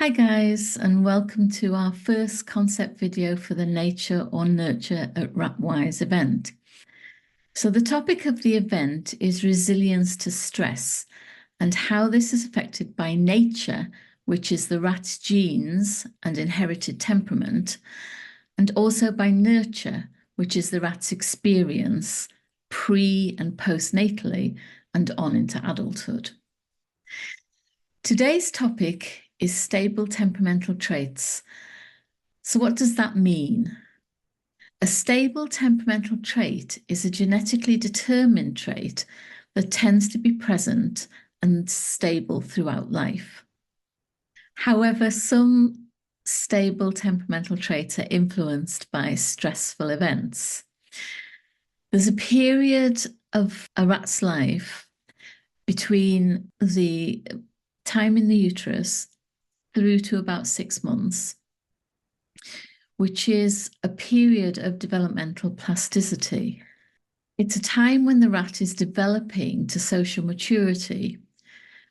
Hi guys, and welcome to our first concept video for the Nature or Nurture at RatWise event. So the topic of the event is resilience to stress and how this is affected by nature, which is the rat's genes and inherited temperament, and also by nurture, which is the rat's experience pre and postnatally and on into adulthood. Today's topic is stable temperamental traits. So what does that mean? A stable temperamental trait is a genetically determined trait that tends to be present and stable throughout life. However, some stable temperamental traits are influenced by stressful events. There's a period of a rat's life between the time in the uterus through to about 6 months, which is a period of developmental plasticity. It's a time when the rat is developing to social maturity,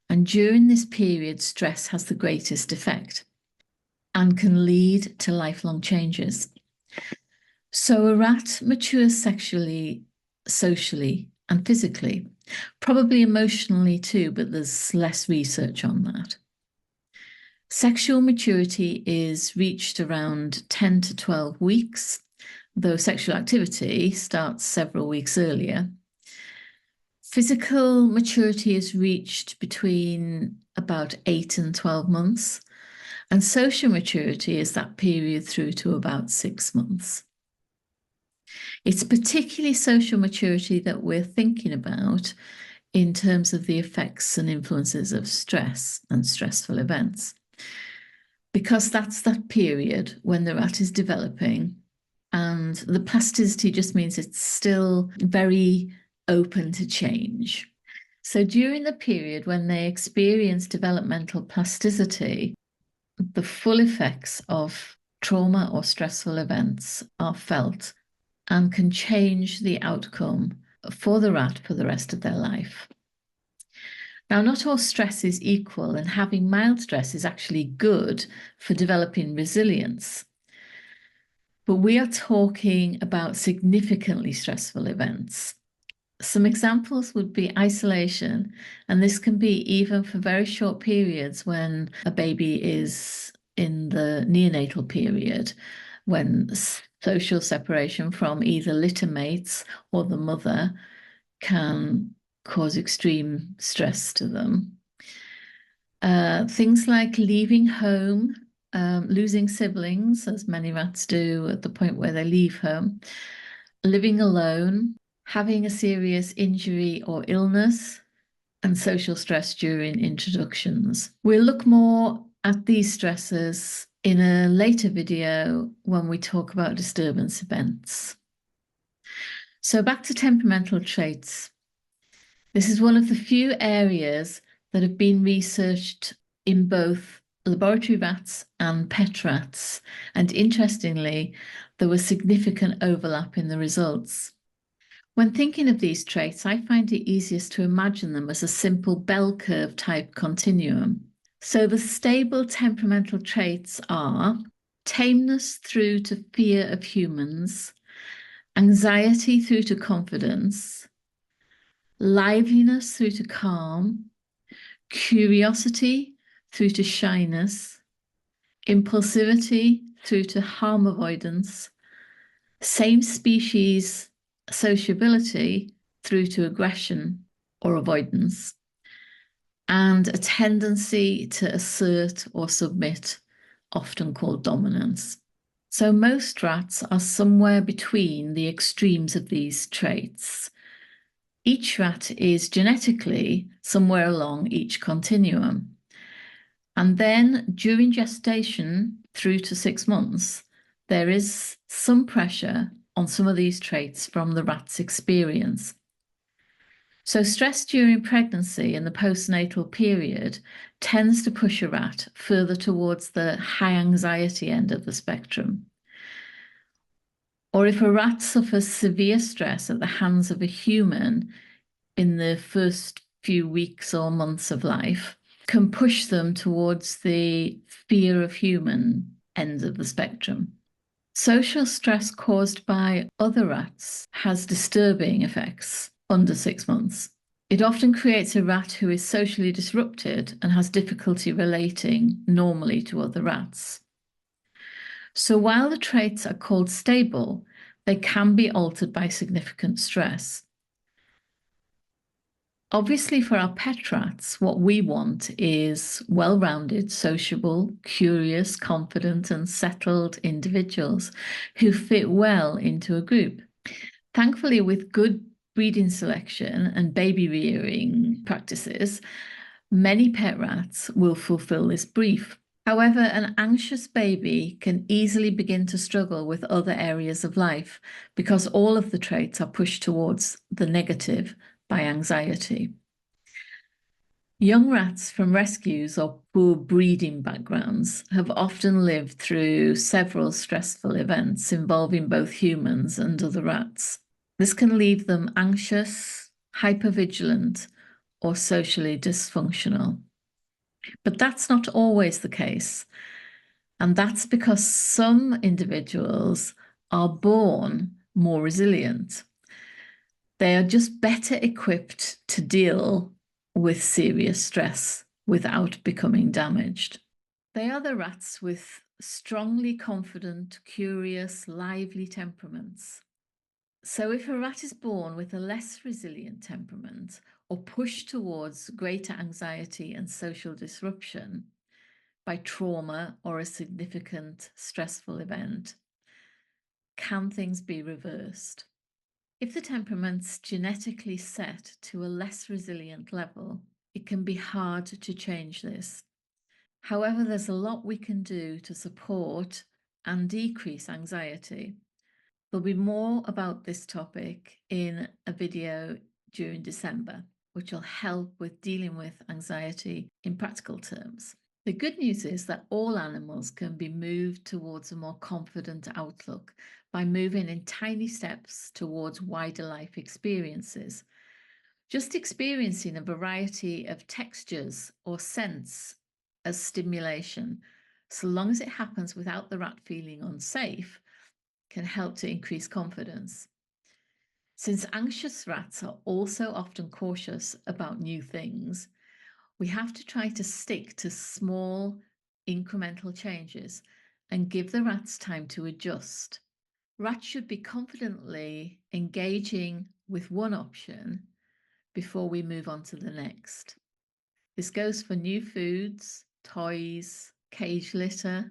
and during this period, stress has the greatest effect and can lead to lifelong changes. So a rat matures sexually, socially, and physically, probably emotionally too, but there's less research on that. Sexual maturity is reached around 10 to 12 weeks, though sexual activity starts several weeks earlier. Physical maturity is reached between about 8 and 12 months, and social maturity is that period through to about 6 months. It's particularly social maturity that we're thinking about in terms of the effects and influences of stress and stressful events, because that's that period when the rat is developing, and the plasticity just means it's still very open to change. So during the period when they experience developmental plasticity, the full effects of trauma or stressful events are felt and can change the outcome for the rat for the rest of their life. Now, not all stress is equal, and having mild stress is actually good for developing resilience. But we are talking about significantly stressful events. Some examples would be isolation, and this can be even for very short periods when a baby is in the neonatal period, when social separation from either litter mates or the mother can cause extreme stress to them. Things like leaving home, losing siblings, as many rats do at the point where they leave home, living alone, having a serious injury or illness, and social stress during introductions. We'll look more at these stresses in a later video when we talk about disturbance events. So back to temperamental traits. This is one of the few areas that have been researched in both laboratory rats and pet rats, and interestingly, there was significant overlap in the results. When thinking of these traits, I find it easiest to imagine them as a simple bell curve type continuum. So the stable temperamental traits are tameness through to fear of humans, anxiety through to confidence, liveliness through to calm, curiosity through to shyness, impulsivity through to harm avoidance, same species sociability through to aggression or avoidance, and a tendency to assert or submit, often called dominance. So most rats are somewhere between the extremes of these traits. Each rat is genetically somewhere along each continuum. And then during gestation through to 6 months, there is some pressure on some of these traits from the rat's experience. So stress during pregnancy and the postnatal period tends to push a rat further towards the high anxiety end of the spectrum. Or if a rat suffers severe stress at the hands of a human in the first few weeks or months of life, can push them towards the fear of human end of the spectrum. Social stress caused by other rats has disturbing effects under 6 months. It often creates a rat who is socially disrupted and has difficulty relating normally to other rats. So while the traits are called stable, they can be altered by significant stress. Obviously, for our pet rats, what we want is well-rounded, sociable, curious, confident, and settled individuals who fit well into a group. Thankfully, with good breeding selection and baby rearing practices, many pet rats will fulfill this brief. However, an anxious baby can easily begin to struggle with other areas of life because all of the traits are pushed towards the negative by anxiety. Young rats from rescues or poor breeding backgrounds have often lived through several stressful events involving both humans and other rats. This can leave them anxious, hypervigilant, or socially dysfunctional. But that's not always the case. And that's because some individuals are born more resilient. They are just better equipped to deal with serious stress without becoming damaged. They are the rats with strongly confident, curious, lively temperaments. So if a rat is born with a less resilient temperament or pushed towards greater anxiety and social disruption by trauma or a significant stressful event, can things be reversed? If the temperament's genetically set to a less resilient level, it can be hard to change this. However, there's a lot we can do to support and decrease anxiety. There'll be more about this topic in a video during December, which will help with dealing with anxiety in practical terms. The good news is that all animals can be moved towards a more confident outlook by moving in tiny steps towards wider life experiences. Just experiencing a variety of textures or scents as stimulation, so long as it happens without the rat feeling unsafe, can help to increase confidence. Since anxious rats are also often cautious about new things, we have to try to stick to small, incremental changes and give the rats time to adjust. Rats should be confidently engaging with one option before we move on to the next. This goes for new foods, toys, cage litter,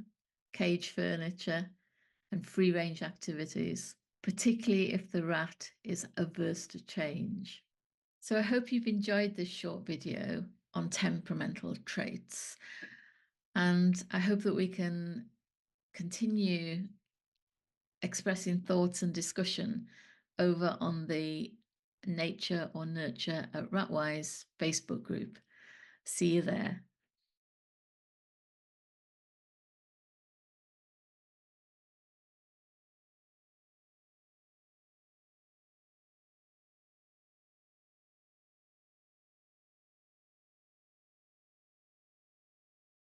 cage furniture, and free-range activities, particularly if the rat is averse to change. So I hope you've enjoyed this short video on temperamental traits, and I hope that we can continue expressing thoughts and discussion over on the Nature or Nurture at Ratwise Facebook group. See you there.